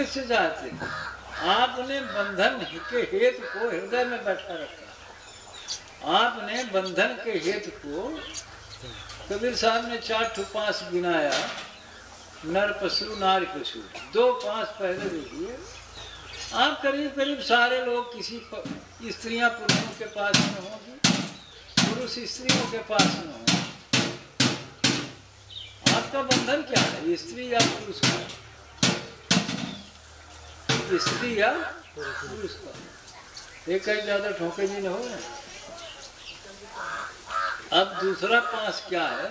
अदृश्य चाहते, आपने बंधन के हेतु को हृदय में बैठा रखा। आपने बंधन के हेतु को, कबीर साहब ने 4 ठो 5 गिनाया, नर पशु नारी पशु, 2 5 पहले देखिए। आप करीब करीब सारे लोग किसी स्त्रियां पुरुषों के पास में होंगी, पुरुष स्त्रियों के पास में होंगे। आपका बंधन क्या है, स्त्री या पुरुष का? स्त्री या पुरुष का? एक कहीं ज्यादा ठोके जी न हो। अब दूसरा पास क्या है?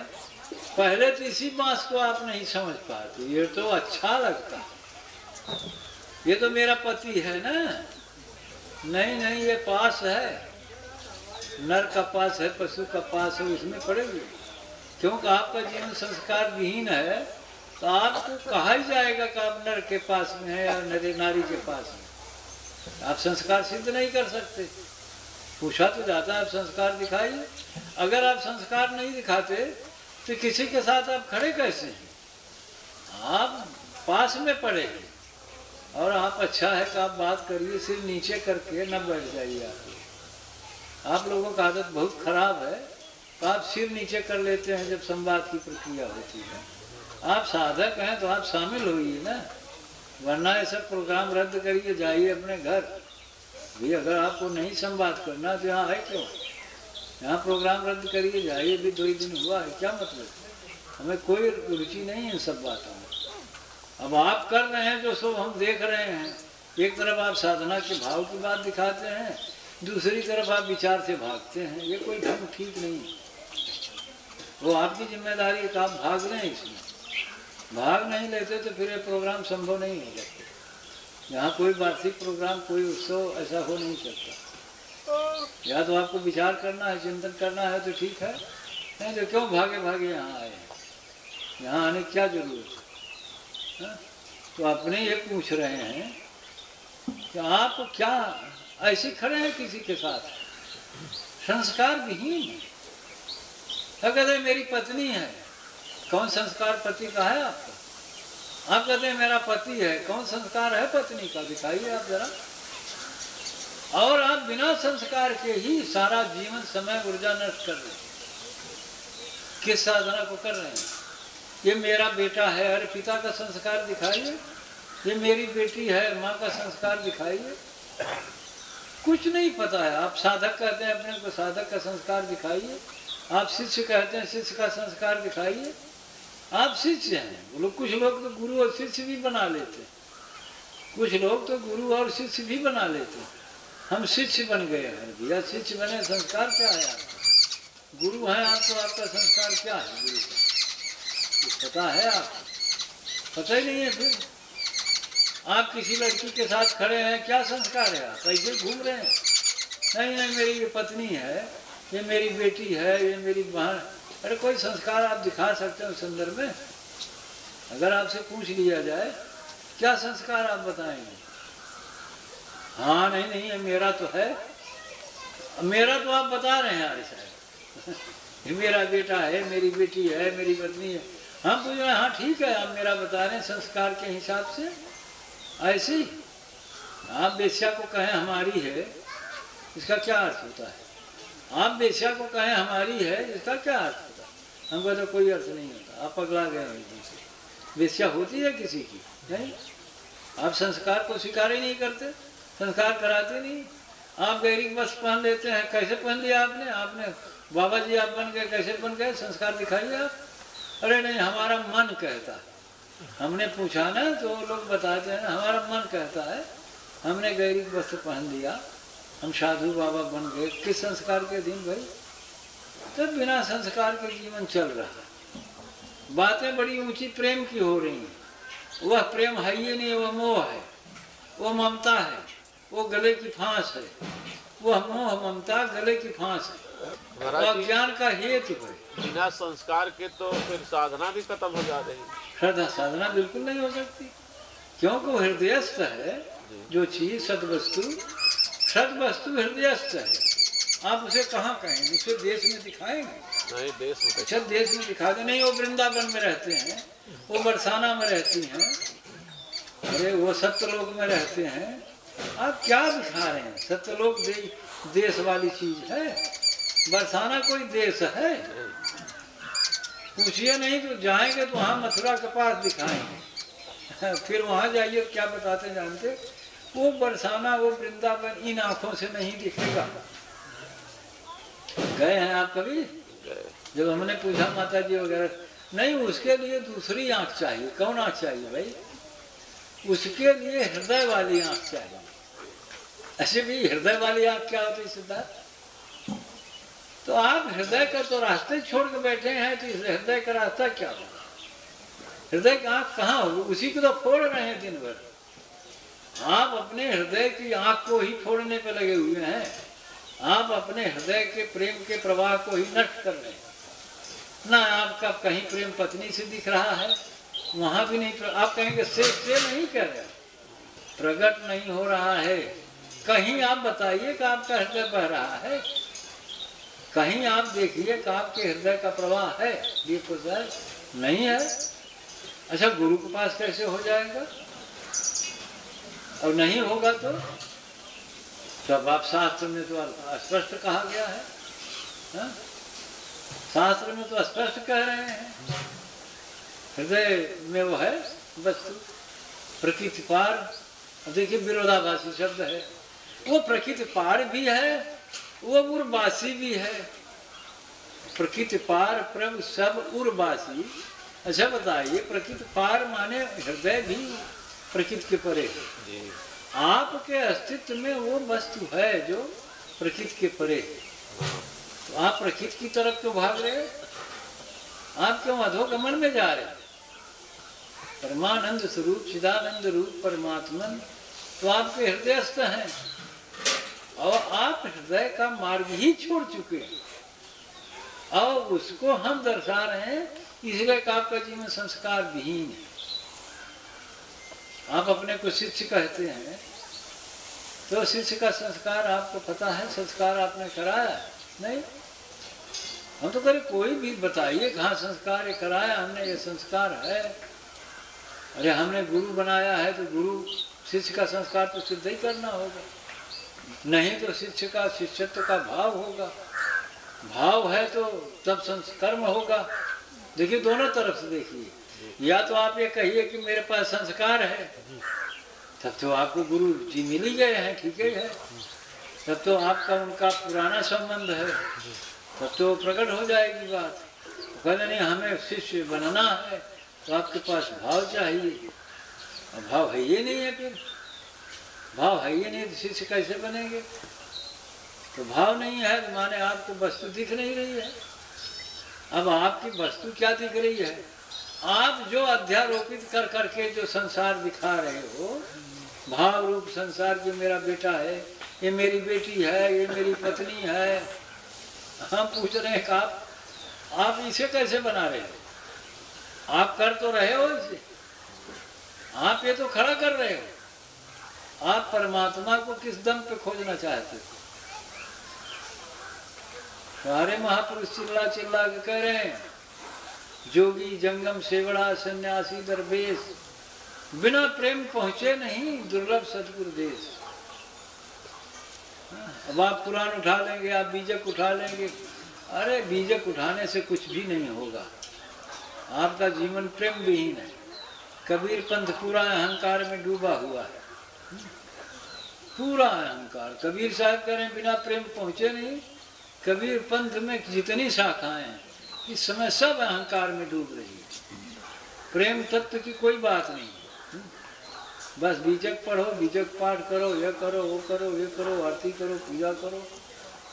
पहले तो इसी पास को आप नहीं समझ पाते। ये तो अच्छा लगता, ये तो मेरा पति है ना। नहीं नहीं, ये पास है, नर का पास है, पशु का पास है, उसमें पड़ेगी। क्योंकि आपका जीवन संस्कार विहीन है, तो आपको कहा ही जाएगा कि आप नर के पास में है या नारी के पास में। आप संस्कार सिद्ध नहीं कर सकते। पूछा तो जाता है आप संस्कार दिखाइए। अगर आप संस्कार नहीं दिखाते तो किसी के साथ आप खड़े कैसे हैं? आप पास में पड़े हैं। और आप अच्छा है कि आप बात करिए, सिर नीचे करके न बैठ जाइए। आप लोगों का आदत बहुत खराब है, तो आप सिर नीचे कर लेते हैं जब संवाद की प्रक्रिया होती है। आप साधक हैं तो आप शामिल होइए ना, वरना ऐसा प्रोग्राम रद्द करिए, जाइए अपने घर। भी अगर आपको नहीं संवाद करना तो यहाँ है क्यों? यहाँ प्रोग्राम रद्द करिए, जाइए। भी 2 ही दिन हुआ है, क्या मतलब? हमें कोई रुचि नहीं है इन सब बातों में। अब आप कर रहे हैं जो सब हम देख रहे हैं। एक तरफ आप साधना के भाव की बात दिखाते हैं, दूसरी तरफ आप विचार से भागते हैं। ये कोई ढंग ठीक नहीं है। वो आपकी जिम्मेदारी है कि आप भाग रहे हैं इसमें। भाग नहीं लेते तो फिर ये प्रोग्राम संभव नहीं हो जाता। यहाँ कोई वार्षिक प्रोग्राम, कोई उत्सव ऐसा हो नहीं सकता। या तो आपको विचार करना है, चिंतन करना है तो ठीक है, नहीं तो क्यों भागे भागे यहाँ आए? यहाँ आने की क्या जरूरत है? तो अपने ये पूछ रहे हैं कि आप क्या ऐसे खड़े हैं किसी के साथ, संस्कार विहीन है। कहते मेरी पत्नी है, कौन संस्कार पति का है आपका? आप कहते हैं मेरा पति है, कौन संस्कार है पत्नी का? दिखाइए आप जरा। और आप बिना संस्कार के ही सारा जीवन, समय, ऊर्जा नष्ट कर रहे हैं। किस साधना को कर रहे हैं? ये मेरा बेटा है, अरे पिता का संस्कार दिखाइए। ये मेरी बेटी है, माँ का संस्कार दिखाइए। कुछ नहीं पता है। आप साधक कहते हैं अपने को, साधक का संस्कार दिखाइए। आप शिष्य कहते हैं, शिष्य का संस्कार दिखाइए। आप शिष्य हैं। बोलो, कुछ लोग तो गुरु और शिष्य भी बना लेते, कुछ लोग तो गुरु और शिष्य भी बना लेते। हम शिष्य बन गए हैं भैया, शिष्य बने, संस्कार क्या है आपका? गुरु हैं आप तो आपका संस्कार क्या है गुरु का? पता है आपको? पता ही नहीं है। फिर आप किसी लड़की के साथ खड़े हैं, क्या संस्कार है? आप ऐसे घूम रहे हैं। नहीं नहीं, मेरी ये पत्नी है, ये मेरी बेटी है, ये मेरी बहन। अरे कोई संस्कार आप दिखा सकते हैं उस संदर्भ में? अगर आपसे पूछ लिया जाए क्या संस्कार आप बताएंगे? हाँ नहीं नहीं, ये मेरा तो है। मेरा तो आप बता रहे हैं साहब, मेरा बेटा है, मेरी बेटी है, मेरी पत्नी है। हम पूछ रहे हैं, हाँ ठीक है, आप मेरा बता रहे हैं संस्कार के हिसाब से। ऐसे ही आप वेश्या को कहें हमारी है, इसका क्या अर्थ होता है? आप वेश्या को कहें हमारी है, इसका क्या अर्थ होता है? हमको तो कोई अर्थ नहीं होता। आप पगला गए हैं। वेश्या होती है किसी की? नहीं। आप संस्कार को स्वीकार ही नहीं करते, संस्कार कराते नहीं। आप गहरी वस्त्र पहन लेते हैं। कैसे पहन लिया आपने? आपने बाबा जी आप बन गए, कैसे बन गए? संस्कार दिखाइए आप। अरे नहीं, हमारा मन कहता है। हमने पूछा ना तो लोग बताते हैं हमारा मन कहता है, हमने गहरी वस्त्र पहन लिया, हम साधु बाबा बन गए। किस संस्कार के अधीन भाई? तो बिना संस्कार के जीवन चल रहा है। बातें बड़ी ऊंची प्रेम की हो रही हैं। वह प्रेम है ही नहीं, वह मोह है, वो ममता है, वो गले की फांस है। वह मोह ममता गले की फांस है, अज्ञान का हेतु है। बिना संस्कार के तो फिर साधना भी खत्म हो जा रही है। साधना बिल्कुल नहीं हो सकती, क्योंकि वो हृदयस्थ है। जो चीज सदवस्तु, सदवस्तु हृदयस्थ है। आप उसे कहाँ कहेंगे? उसे देश में दिखाएंगे? नहीं, देश में। अच्छा, देश में दिखा दे। नहीं, वो वृंदावन में रहते हैं, वो बरसाना में रहती हैं, अरे वो सत्यलोक में रहते हैं, आप क्या दिखा रहे हैं? सत्यलोक देश वाली चीज है, बरसाना कोई देश है? पूछिए नहीं तो जाएंगे तो वहाँ मथुरा के पास दिखाएंगे, फिर वहाँ जाइए क्या बताते जानते? वो बरसाना वो वृंदावन इन आंखों से नहीं दिखेगा। गए हैं आप कभी? जब हमने पूछा माता जी वगैरह, नहीं उसके लिए दूसरी आंख चाहिए। कौन आंख चाहिए भाई? उसके लिए हृदय वाली आंख चाहिए। ऐसे भी हृदय वाली आंख क्या होती है सिद्धार्थ? तो आप हृदय का तो रास्ते छोड़ के बैठे हैं, तो इस हृदय का रास्ता क्या होगा? हृदय की आंख कहाँ होगी? उसी को तो फोड़ रहे हैं दिन भर। आप अपने हृदय की आंख को ही फोड़ने पे लगे हुए हैं। आप अपने हृदय के प्रेम के प्रवाह को ही नष्ट कर रहे हैं। ना आपका कहीं प्रेम पत्नी से दिख रहा है, वहां भी नहीं। आप कहेंगे से नहीं कर रहे, प्रकट नहीं हो रहा है। कहीं आप बताइए कि आपका हृदय बह रहा है, कहीं आप देखिए कि आपके हृदय का प्रवाह है। नहीं है। अच्छा, गुरु के पास कैसे हो जाएगा? और नहीं होगा तो सब आप शास्त्र में तो स्पष्ट कहा गया है, हा? शास्त्र में तो स्पष्ट कह रहे हैं हृदय में वो है वस्तु प्रकृति पार। देखिए विरोधाभासी शब्द है, वो प्रकृति पार भी है, वो उर्वासी भी है। प्रकृति पार प्रभु सब उर्वासी। अच्छा बताइए, प्रकृति पार माने हृदय भी प्रकृति के परे है। आपके अस्तित्व में वो वस्तु है जो प्रकृति के परे है। तो आप प्रकृति की तरफ क्यों भाग रहे हैं? आप क्यों अधोगमन में जा रहे हैं? परमानंद स्वरूप चिदानंद रूप परमात्मन तो आपके हृदयस्थ हैं, और आप हृदय का मार्ग ही छोड़ चुके हैं, और उसको हम दर्शा रहे हैं। इसलिए कि आपका जीवन संस्कार विहीन है। आप अपने को शिष्य कहते हैं, तो शिष्य का संस्कार आपको पता है? संस्कार आपने कराया नहीं? हम तो करें कोई भी बताइए कहाँ संस्कार ये कराया हमने, ये संस्कार है। अरे हमने गुरु बनाया है तो गुरु शिष्य का संस्कार तो सिद्ध ही करना होगा, नहीं तो शिष्य का शिष्यत्व का भाव होगा। भाव है तो तब संस्कर्म होगा। देखिए दोनों तरफ से देखिए, या तो आप ये कहिए कि मेरे पास संस्कार है, तब तो आपको गुरु जी मिल ही गए हैं, ठीक है, तब तो आपका उनका पुराना संबंध है, तब तो प्रकट हो जाएगी बात। कहते नहीं हमें शिष्य बनना है तो आपके पास भाव चाहिए, और भाव है ये नहीं है, फिर भाव है ये नहीं तो शिष्य कैसे बनेंगे? तो भाव नहीं है तो माने आपको वस्तु दिख नहीं रही है। अब आपकी वस्तु क्या दिख रही है? आप जो अध्यारोपित कर करके जो संसार दिखा रहे हो, भाव रूप संसार, जो मेरा बेटा है, ये मेरी बेटी है, ये मेरी पत्नी है, हम पूछ रहे हैं कि आप इसे कैसे बना रहे हो? आप कर तो रहे हो इसे, आप ये तो खड़ा कर रहे हो। आप परमात्मा को किस दम पे खोजना चाहते हो? सारे महापुरुष चिल्ला चिल्ला के कह रहे हैं, जोगी जंगम सेवड़ा सन्यासी दरवेश, बिना प्रेम पहुंचे नहीं दुर्लभ सतगुरु देश। अब आप पुराण उठा लेंगे, आप बीजक उठा लेंगे, अरे बीजक उठाने से कुछ भी नहीं होगा। आपका जीवन प्रेम विहीन है। कबीर पंथ पूरा अहंकार में डूबा हुआ है, पूरा अहंकार। कबीर साहब कह रहे हैं बिना प्रेम पहुंचे नहीं। कबीर पंथ में जितनी शाखाएं हैं इस समय सब अहंकार में डूब रही है। प्रेम तत्व की कोई बात नहीं। बस बीजक पढ़ो, बीजक पाठ करो, ये करो, वो करो, ये करो, आरती करो, पूजा करो।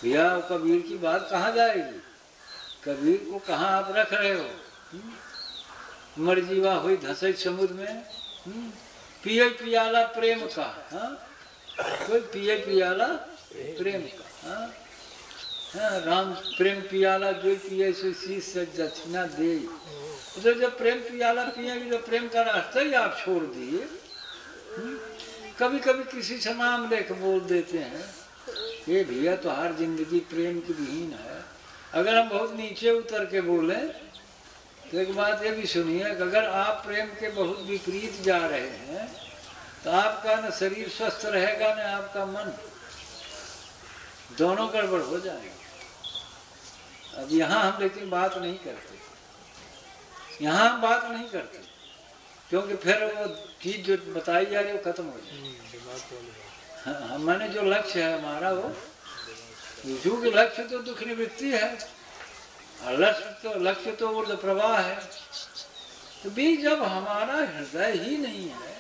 भैया कबीर की बात कहाँ जाएगी? कबीर को कहाँ आप रख रहे हो? मरजीवा हुई धसे समुद्र में, पिए पियाला प्रेम का, हाँ कोई पिए पियाला प्रेम का, हाँ राम प्रेम पियाला जो पिए सो शीश से दक्षिणा दे। तो जब प्रेम पियाला पिएंगे तो प्रेम का रास्ता ही आप छोड़ दिए। कभी कभी किसी से नाम लेकर बोल देते हैं, ये भैया तो हर जिंदगी प्रेम की विहीन है। अगर हम बहुत नीचे उतर के बोले तो एक बात ये भी सुनिए, अगर आप प्रेम के बहुत विपरीत जा रहे हैं तो आपका न शरीर स्वस्थ रहेगा न आपका मन, दोनों गड़बड़ हो जाएगा। अब यहाँ हम लेकिन बात नहीं करते, यहाँ हम बात नहीं करते, क्योंकि फिर वो चीज जो बताई जा रही है वो खत्म हो जाए। हाँ, मैंने जो लक्ष्य है हमारा वो विष्णु के लक्ष्य तो दुख निवृत्ति है, और लक्ष्य तो ऊर्ध्व प्रवाह है। तो भी जब हमारा हृदय ही नहीं है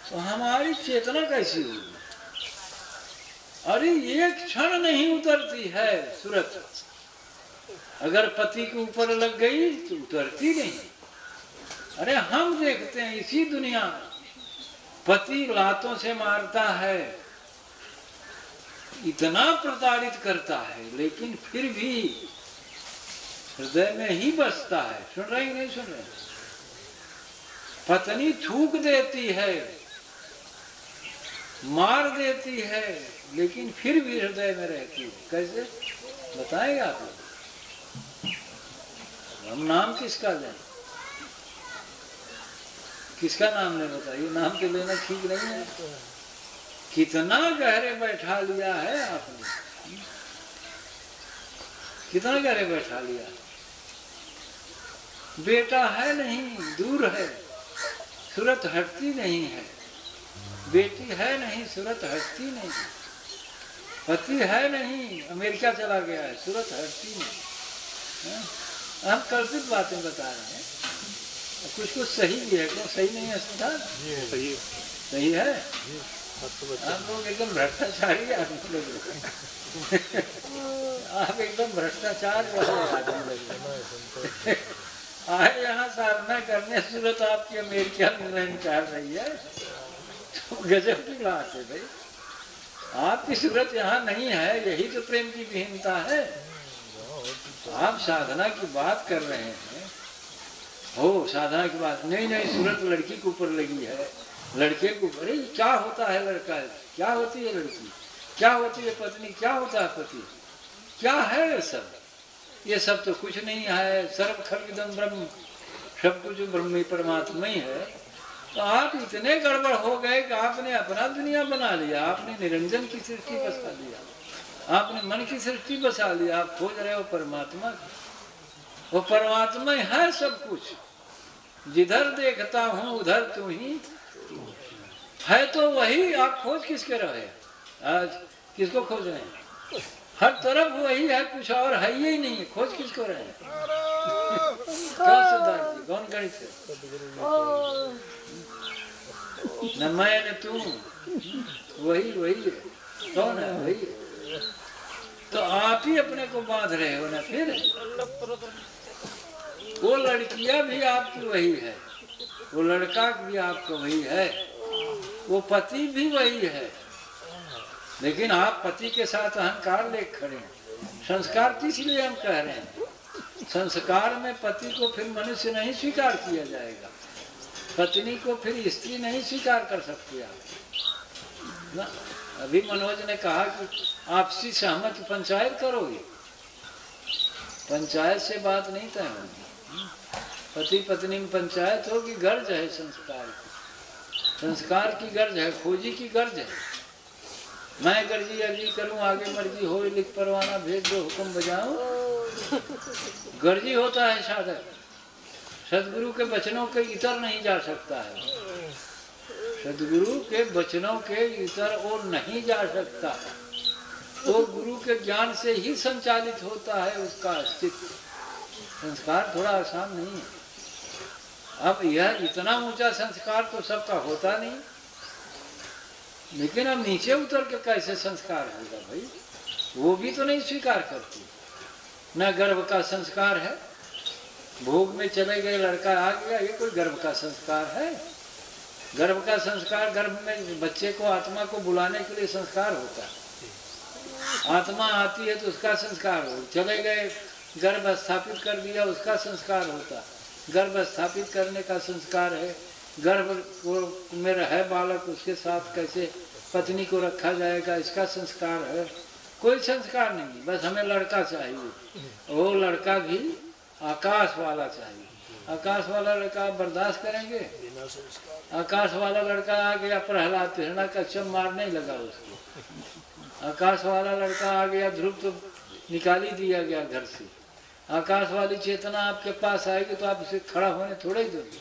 तो हमारी चेतना कैसी होगी? अरे एक क्षण नहीं उतरती है सूरत, अगर पति के ऊपर लग गई तो उतरती नहीं। अरे हम देखते हैं इसी दुनिया में पति लातों से मारता है, इतना प्रताड़ित करता है, लेकिन फिर भी हृदय में ही बसता है। सुन रहे हैं नहीं सुन रहे? पत्नी थूक देती है, मार देती है, लेकिन फिर भी हृदय में रहती है। कैसे बताएगा आप लोग? हम नाम किसका लें? किसका नाम लें बताइए? नाम तो लेना ठीक नहीं है। कितना गहरे बैठा लिया है आपने, कितना गहरे बैठा लिया। बेटा है नहीं, दूर है, सूरत हटती नहीं है। बेटी है नहीं, सूरत हटती नहीं। पति है नहीं, अमेरिका चला गया है, सूरत हटती नहीं। हम कल्पित बातें बता रहे हैं, कुछ कुछ सही भी है, क्यों सही नहीं है? सही सही है। आप लोग एकदम भ्रष्टाचारी आदमी लग आप एकदम भ्रष्टाचार वाले आदमी लग आए यहाँ साधना करने, सूरत आपकी अमेरिका में नहीं कर रही है, तो गजब की बात है भाई। आपकी सूरत यहाँ नहीं है, यही तो प्रेम की विहीनता है। आप साधना की बात कर रहे हैं, हो साधना की बात नहीं, नहीं सूरत लड़की के ऊपर लगी है, लड़के को। अरे क्या होता है लड़का, क्या होती है लड़की, क्या होती है पत्नी, क्या होता है पति, क्या है ये सब? ये सब तो कुछ नहीं है। सर्व खल्विदं ब्रह्म, सब कुछ ब्रह्म ही परमात्मा ही है। तो आप इतने गड़बड़ हो गए कि आपने अपना दुनिया बना लिया, आपने निरंजन की सृष्टि बसा लिया, आपने मन की सृष्टि बसा लिया। आप खोज रहे हो परमात्मा, वो परमात्मा ही है सब कुछ। जिधर देखता हूँ उधर तू ही है, तो वही। आप खोज किसके रहे? आज किसको खोज रहे हैं? हर तरफ वही है, कुछ और है ही नहीं है। खोज किसको रहे हैं? कौन सिद्धार्थ जी, कौन गणित है? न मैं न तू, वही वही है। कौन है? वही है। तो आप ही अपने को बांध रहे हो ना। फिर वो लड़कियां भी आपकी वही है, वो लड़का भी आपका वही है, वो पति भी वही है, लेकिन आप पति के साथ अहंकार ले खड़े हैं। संस्कार तो इसलिए हम कह रहे हैं, संस्कार में पति को फिर मनुष्य नहीं स्वीकार किया जाएगा, पत्नी को फिर स्त्री नहीं स्वीकार कर सकती आप ना। अभी मनोज ने कहा कि आपसी सहमति पंचायत करोगे, पंचायत से बात नहीं तय होगी। पति पत्नी में पंचायत होगी, गर्ज है संस्कार की, संस्कार की गर्ज है, खोजी की गर्ज है। मैं गर्जी अर्जी करूं, आगे मर्जी हो, लिख परवाना भेज दो, हुक्म बजाऊं, गर्जी होता है साधक। सदगुरु के वचनों के इतर नहीं जा सकता है, सदगुरु के वचनों के इतर और नहीं जा सकता। वो गुरु के ज्ञान से ही संचालित होता है उसका अस्तित्व। संस्कार थोड़ा आसान नहीं है। अब यह इतना ऊंचा संस्कार तो सबका होता नहीं, लेकिन अब नीचे उतर के कैसे संस्कार होगा भाई? वो भी तो नहीं स्वीकार करती। न गर्भ का संस्कार है, भोग में चले गए, लड़का आ गया, ये कोई गर्भ का संस्कार है? गर्भ का संस्कार, गर्भ में बच्चे को, आत्मा को बुलाने के लिए संस्कार होता है। आत्मा आती है तो उसका संस्कार हो, चले गए गर्भ स्थापित कर दिया, उसका संस्कार होता। गर्भ स्थापित करने का संस्कार है, गर्भ को में रहे बालक, उसके साथ कैसे पत्नी को रखा जाएगा, इसका संस्कार है। कोई संस्कार नहीं, बस हमें लड़का चाहिए। वो लड़का भी आकाश वाला चाहिए। आकाश वाला लड़का आप बर्दाश्त करेंगे? आकाश वाला लड़का आ गया प्रहलाद हिरण्याकश्यप मारने लगा उसको। आकाश वाला लड़का आ गया ध्रुव तो निकाल ही दिया गया घर से। आकाश वाली चेतना आपके पास आएगी तो आप इसे खड़ा होने थोड़े ही दोगे।